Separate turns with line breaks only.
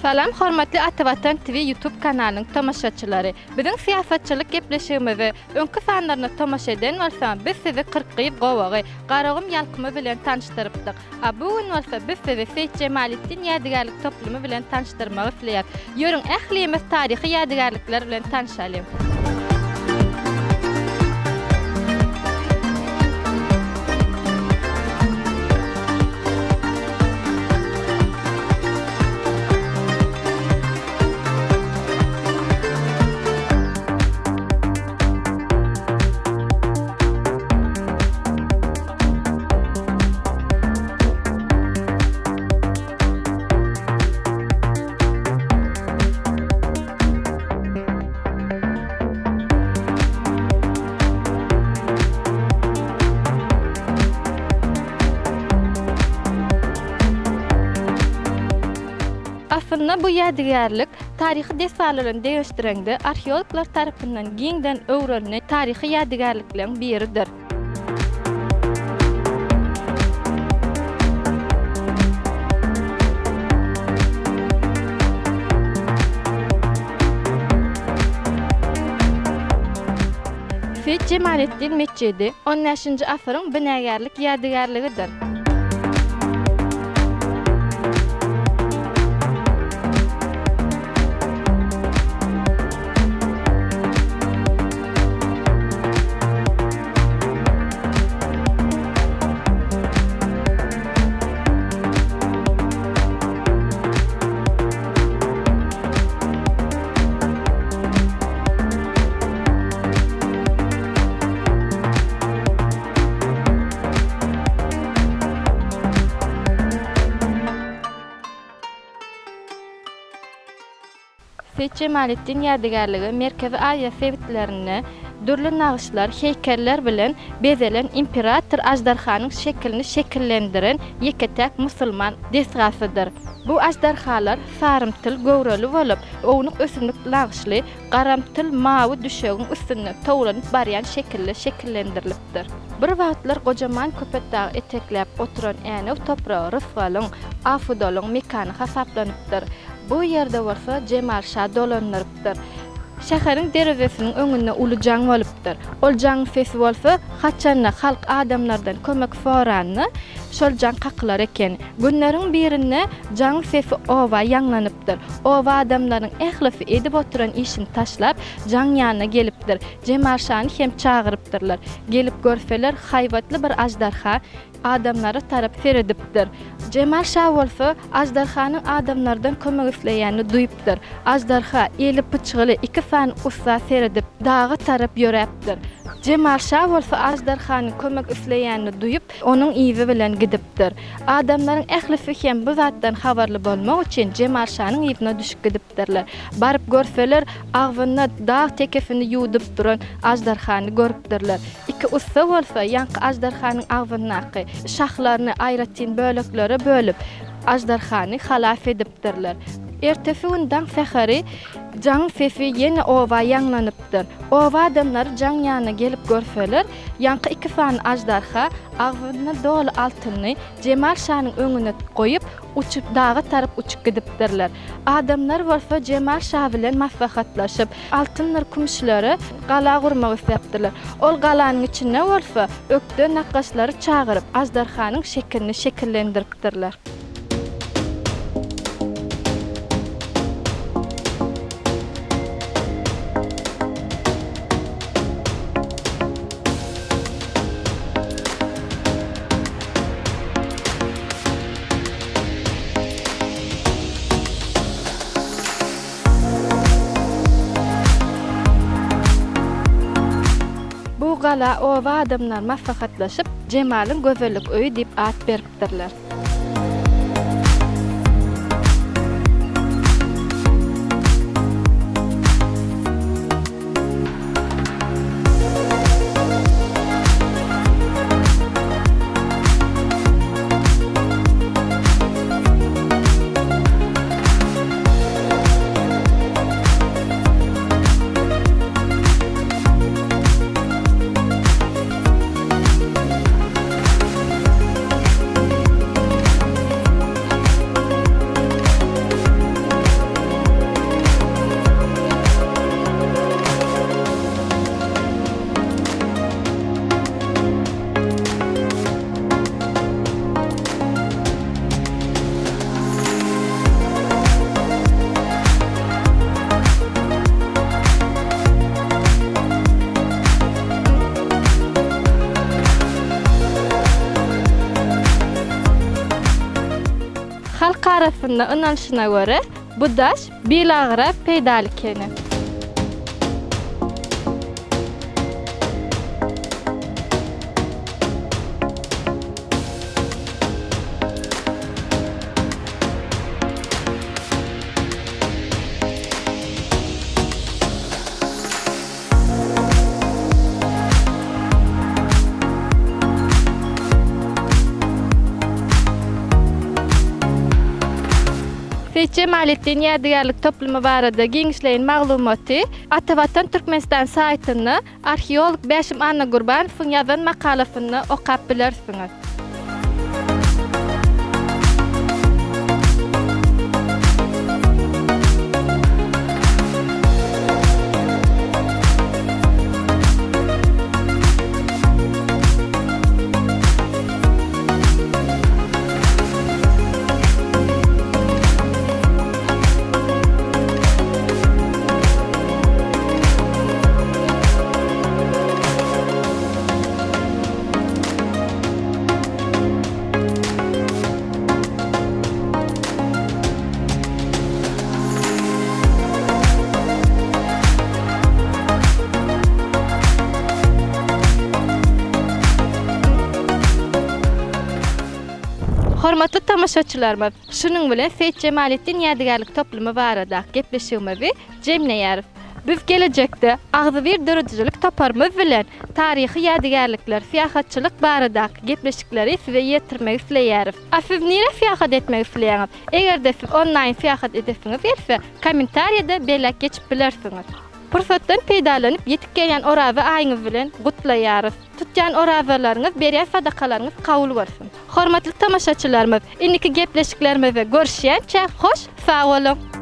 Salam, hormatly Atabatan TV YouTube kanalının tamaşaçıları. Bizim siyasetçilik gepleşigimizi öňkü sanlaryny tamaşa eden bolsa, biz sizi Qırqyp gowagy, Garagym ýalkymy bilen tanıştyrpdyk. Bu gün bolsa biz sizi Seyit Cemalettin ýadygarlyk toplumy bilen tanıştyrmagy isleýär. Ýöreň ählimiz taryhy ýadygarlyklar bilen tanışalım. Aslında bu ýadygarlyk taryhy desalaryn değişdirende arheologlar tarapyndan giňden öwrenilen taryhy ýadygarlyklaryň biridir. Seyit Cemalettin mescidi 15-nji asyryň binagarlyk ýadygarlygydyr. Seyit Cemalettin ýadygarlygy Merkezi Aziýa sebitlerini dürli nagşlar, heykeller bilen bezelen imperator ajdarhanyň şeklini şekillendiren ýeketäk musulman desgasydyr. Bu ajdarhalar sarymtyl gowraly bolup, ownyň ösümlik nagşly, garamtyl mawy düşegiň üstüne towlanyp barýan şekilli şekillendirilipdir. Bir wagtlar gojaman köpetdagy etekläp oturan änew topragy rysgalyň, afudalyň mekany hasaplanypdyr. Bu ýerde bolsa Cemal Şah dolanýardyr. Şäheriň derewesiniň öňünde uly jaň bolypdyr. Ol jaň sesi bolsa haçanna halk adamlardan kömek soranny şol jaň kaklar eken. Günleriň birinde jaň sesi owa ýanglanypdyr. Owa adamlaryň ählisi edip oturan işini taşlap jaň ýanyna gelipdir. Cemal Şahy hem çagyrypdyrlar. Gelip görseler haýwatly bir ajdarha adamlara tarap seredipdir. Cemal Şah bolsa ajdarhanyň adamlardan kömek isleýänini duýupdyr. Ajdarha eli pıçgyly iki fan ussa seredip dağı tarap ýöräpdir. Cemal Şah bolsa ajdarhanyň kömek isleýänini duýup, onuň iýi bilen gidipdir. Adamlaryň ählisi hem bu zatdan habarly bolmak üçin Cemal Şahyň iýine düşüp gidipdirler. Baryp görseler, agwyna dağ tekefini ýudup duran ajdarhany görüpdirler. İki ussa bolsa ýanky ajdarhanyň agwynaky şahlaryny aýratyn böleklere bölüp ajdarhany halaf edipdirler. Ertesi gündan seheri jaň sesi ýene owa ýanglanypdyr. Owa adamlar jaň ýanyna gelip görseler, ýanky iki fan ajdarha agwyna doly altyny Cemal Şahyň öňüne goýup uçup dağı tarap uçup gidipdirler. Adamlar bolsa Cemal Şah bilen maslahatlaşyp altynlar kumuşlary gala gurmak isläpdirler. Ol galanyň içinde bolsa ökde nakkaşlary çagyryp ajdarhanyň şeklini şekillendiripdirler. Gala owa adamlar maslahatlaşyp Cemalyň gözellik öýü diýip at beripdirler. tarafından ınanışına göre bu daş bilagra peydalik ene. Seyit Cemalettin Yadigarlyk toplumy barada giňişleýän maglumaty Atawatan Türkmenistan saytyny arheolog Bäşim Anna Gurbanowyň ýazan makalasyny okap bilersiňiz. Hormatly tamaşaçylarymyz, şunuň bilen Seyit Cemalettin Yadigarlyk toplumy barada gepleşigimizi jemleýäris. Biz gelecekde agzy bir döredijilik taparmyz bilen taryhy ýadigarlyklar, fiýahatçylyk barada gepleşikleri size ýetirmek isleýäris. Siz nire fiýahat etmek isleýäňiz? Egerde siz online fiýahat edesiňiz etse, kommentariýada belek geçip bilersiňiz. Pursatdan peýdalanyp ýetip gelýän orazy aýyňyz bilen gutlaýarys. Tutjan orazalaryňyz, berýän sadakalaryňyz kabul bolsun. Hormatly tamaşaçylarymyz, indiki gepleşiklerimize görüşýänçe hoş, sag bolun.